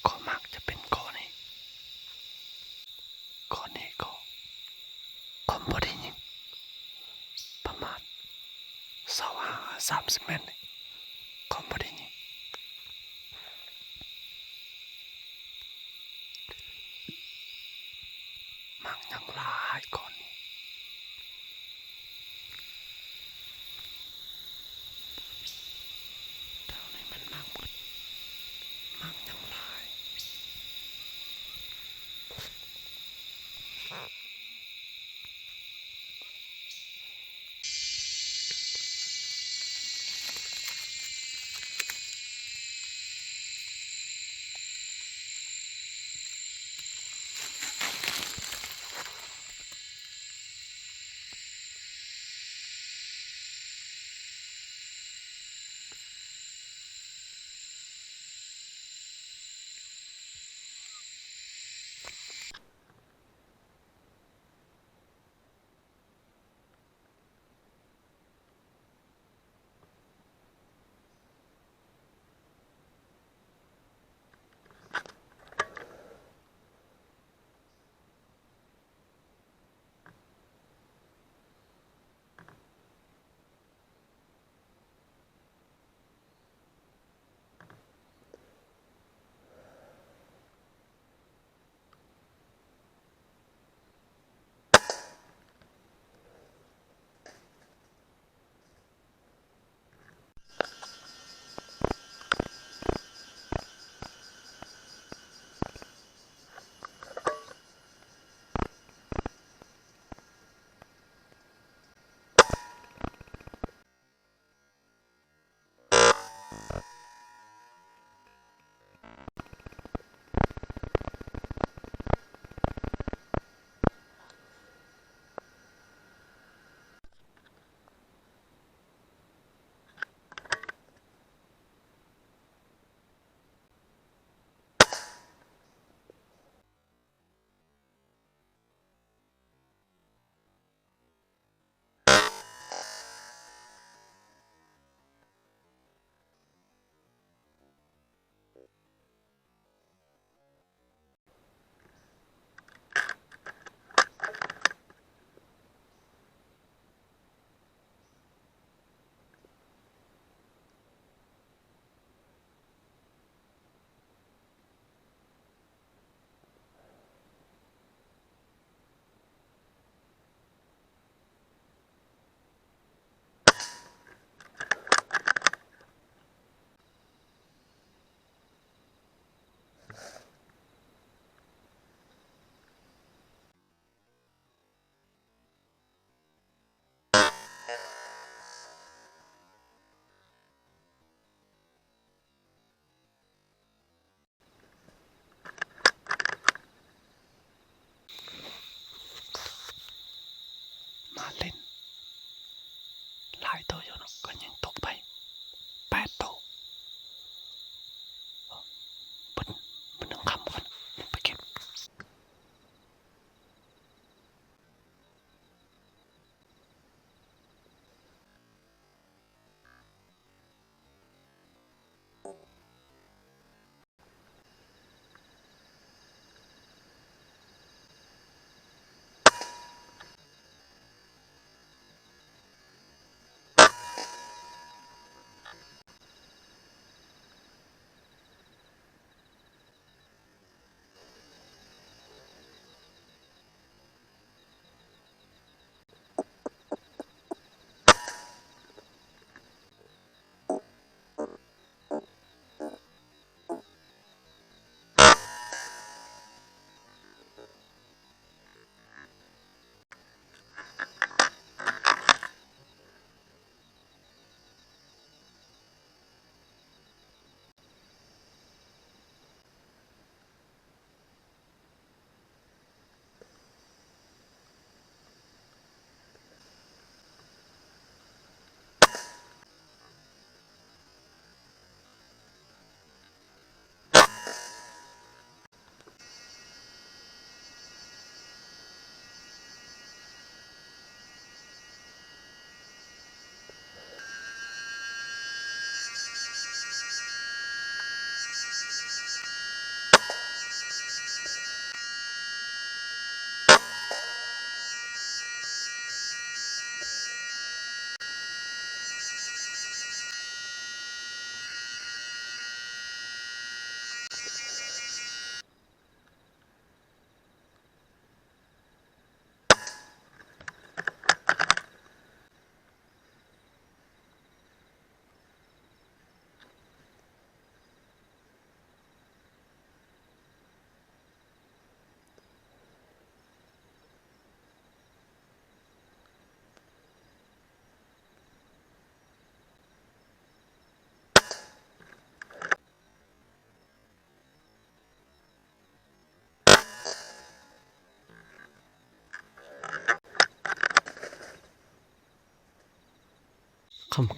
ก็มักจะเป็นข้อนี้ก็ความบ่ได้ยิงประมาณ25-30 เมตรความบ่ได้ยิงมักยังหลายก่อนนี้เท่านี้มันมักยังหลาย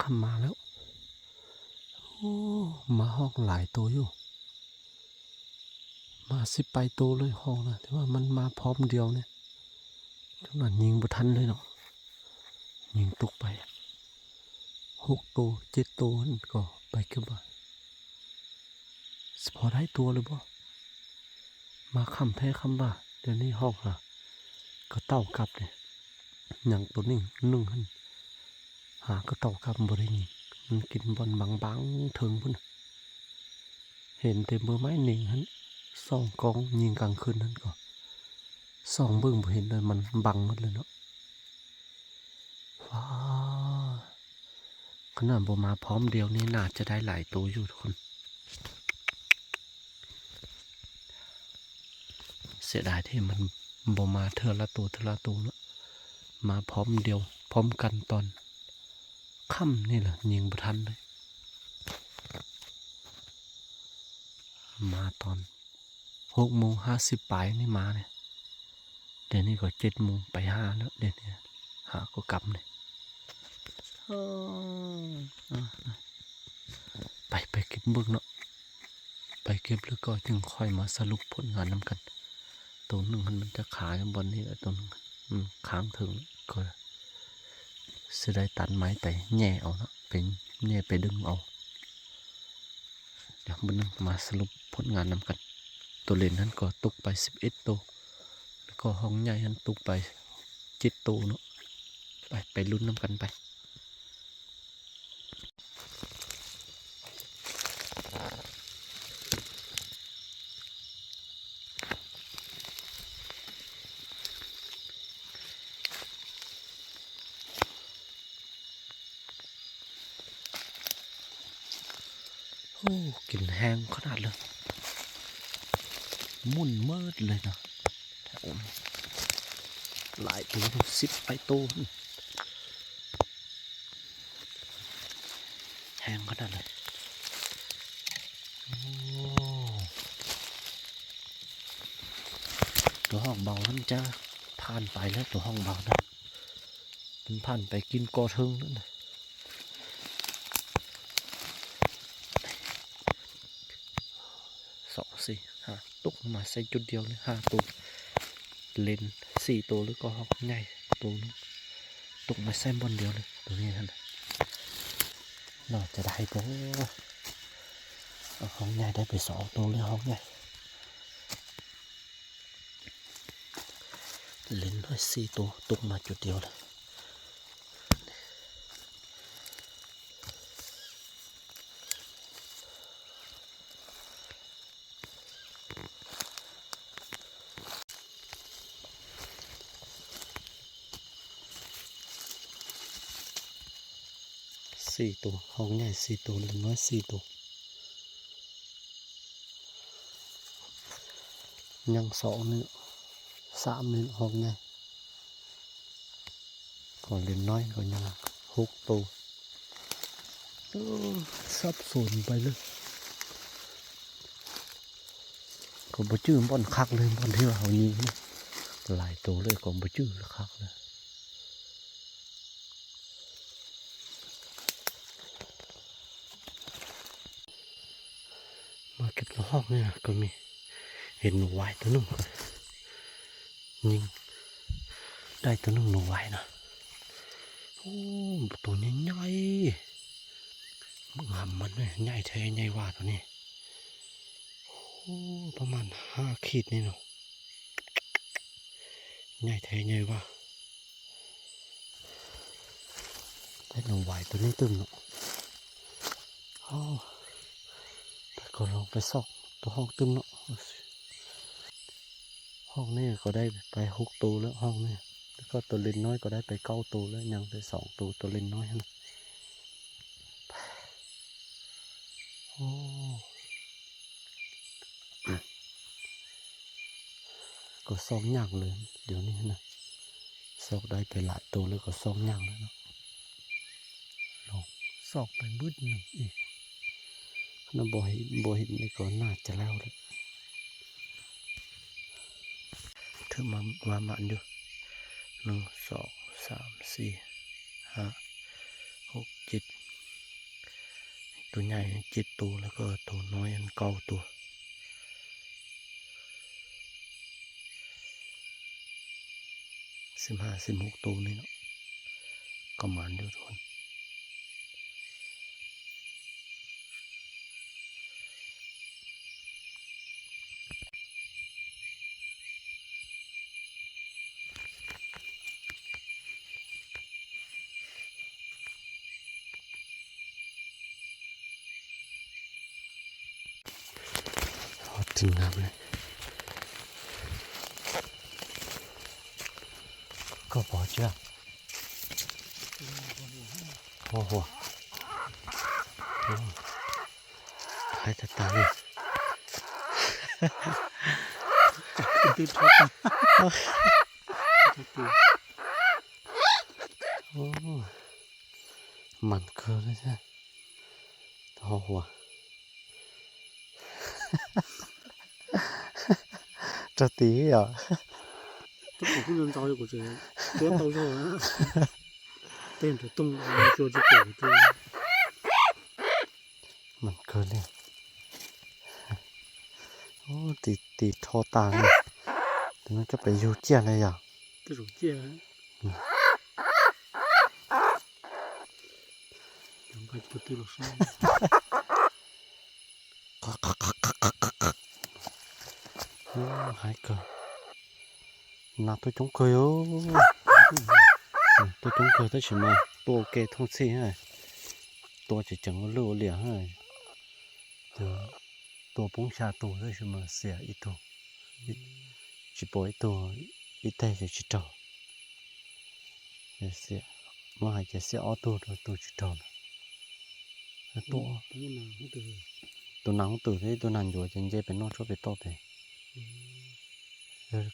คำมาแล้วโอ้มาห้องหลายตัวอยู่มา10 ไปตัวเลยห้องนะแต่ว่ามันมาพร้อมเดียวเนี่ยทุกนั้นยิงบ่ทันเลยเนาะยิงตกไป6 ตัว7 ตัวนั่นก็ไปเก็บว่าพอได้ตัวเลยบ่มาคำแท้คำว่าเดี๋ยวนี้ห้องก็เต้ากลับเนี่ยอย่างตัวนี้นึ่งหันหาก็เต้ากลับบ่ได้ยิงมันกินบอลบางๆถึงพุ่นเห็นเต็มเบอร์ไม้หนึ่งหันส่องกองยิงกลางคืนนั่นก็ส่องเบิ่งบ่เห็นเลยมันบังหมดเลยเนาะว้าขนาดบ่มาพร้อมเดียวนี่น่าจะได้หลายตัวอยู่ทุกคนเสียดายที่มันบ่มาเทอละตัวเนาะมาพร้อมเดียวพร้อมกันตอนค่ำนี่แหละยิงบ่ทันเลยมาตอน6:50ปลายนี่มาเนี่ยเดี๋ยวนี้ก็7 โมงไป5แล้วเดี๋ยวนี้หาก็กลับเนี่ยไปเก็บเบิ่งเนาะไปเก็บแล้วก็จึงค่อยมาสรุปผลงานนำกันตัวหนึ่งมันจะขาอย่างบนนี้ตัวหนึ่งค้างถึงก็จะได้ตัดไม้แต่แง่เอาเนาะเป็นแง่ไปดึงเอาเดี๋ยวมันมาสรุปผลงานนำกันตัวเล่นนั้นก็ตกไป11 ตัวแล้วก็ห้องใหญ่นั้นตกไป7 ตัวเนาะไปลุ้นนำกันไปโอ้กลิ่นแห้งขนาดเลยมุ่นเมิดเลยนะหลายตัว10 ไปตัวแห้งขนาดเลยตัวห้องเบามันจะผ่านไปแล้วตัวห้องเบานะมันผ่านไปกินกอเทิงนั่นนะ2 4 5ตกมาใส่จุดเดียวเลย5 ตัวเลน4 ตัวหรือก็ห้องใหญ่ตัวนึงตกมาใส่บนเดียวเลยตัวนี้นั่นน่าจะได้ตัวห้องใหญ่ได้ไป2 ตัวเลยห้องใหญ่เล่นด้วย4 ตัวตกมาจุดเดียวเลย4 ตัวห้องใหญ่4 ตัวเล่นน้อย4 ตัวยัง2นี่3นี่ห้องใหญ่ก่อนเล่นน้อยก็ยัง6 ตัวสับสนไปเลยก็บ่จื้อบอลคักเลยบอลที่ว่าเขายิงหลายตัวเลยก็บ่จื้อคักเลยมาเก็บละห้องเนี่ยก็มีเห็นหนูไว้ตัวนึงยิงได้ตัวนึงหนูไว้นะโอ้ตัวใหญ่ๆมึงหำมันเลยใหญ่แท้ใหญ่ว่าตัวนี้โอ้ประมาณ5 ขีดนี่เนาะใหญ่แท้ใหญ่ว่าได้หนูไว้ตัวนี้ตึงเนาะแต่ก็ลองไปซอกตัวห้องตึงเนาะห้องนี้ก็ได้ไป6 ตัวแล้วห้องนี้แล้วก็ตัวเล็กน้อยก็ได้ไป9 ตัวแล้วยังได้2 ตัวตัวเล็กน้อยนะโอ้ก็2 อย่างเลยเดี๋ยวนี้นะซอกได้ไปหลายตัวแล้วก็2 อย่างแล้วเนาะลองซอกไปบึ้ดหนึ่งอีกน้ำบ่เห็นนี่ก็น่าจะแล้วเลยเธอมามันอยู่1 2 3 4 5 6 7ตัวใหญ่7ตัวแล้วก็ตัวน้อยอัน9ตัว15-16ตัวนี่เนาะก็หมานอยู่ทุกคนถึงน้ำเลยก็พอเชื่อโอ้โหหายตาเลยติดชอบโอ้มันเกินเลยใช่โอ้โหจะตีเหรอ这保护人早有过这多到手啊变着动做这个这มันเกินเลยโอ้ติดทอตาเลยแต่มันจะไปอยู่เจียนเลยอ่ะ这种剑两块不对了上หายเกินnào tôi chống cười ô tôi chống cười tới chỉ mà tôi kê thông xì này tôi chỉ chẳng có lưu liền hay tôi bóng xa tôi tới chỉ mà xẻ ít tôi chỉ bỏ ít tôi ít tay chỉ trâu xẻ mà hay chỉ xẻ ô tô rồi tôi chỉ trâu tôi nắng từ thế tôi nằm rồi trên dây bên nó cho về to về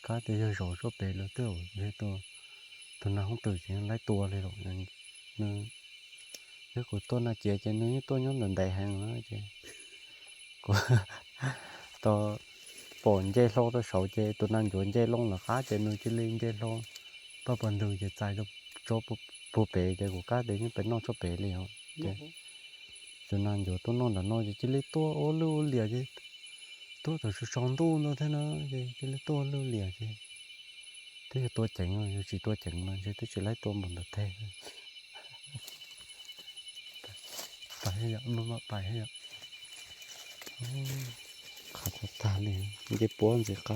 cá thì giờ rổ cho bé là tiêu thế tôi nào không tự nhiên lấy tua lên rồi nên cái của tôi là chị cho nên tôi nhóm lần đại hàng nữa chị tôi bổn dây lô tôi sầu dây tôi đang chuẩn dây lông là khá chơi nuôi chỉ lên dây lông bao bần đường chỉ chạy được cho bộ bé dây của cá để những bé nó cho bé liền tôi đang chuẩn tôi nó là nó chỉ lấy tua ô lưu liền chứ tôi phải sống tu nó thế nó gì cái lấy tôi lưu liền chứ thế là tôi chỉnh rồi chỉ tôi chỉnh mà chứ tôi chỉ lấy tôi một đợt thế phải hay vậy nó phải hay vậy khát ta liền cái bố gì cả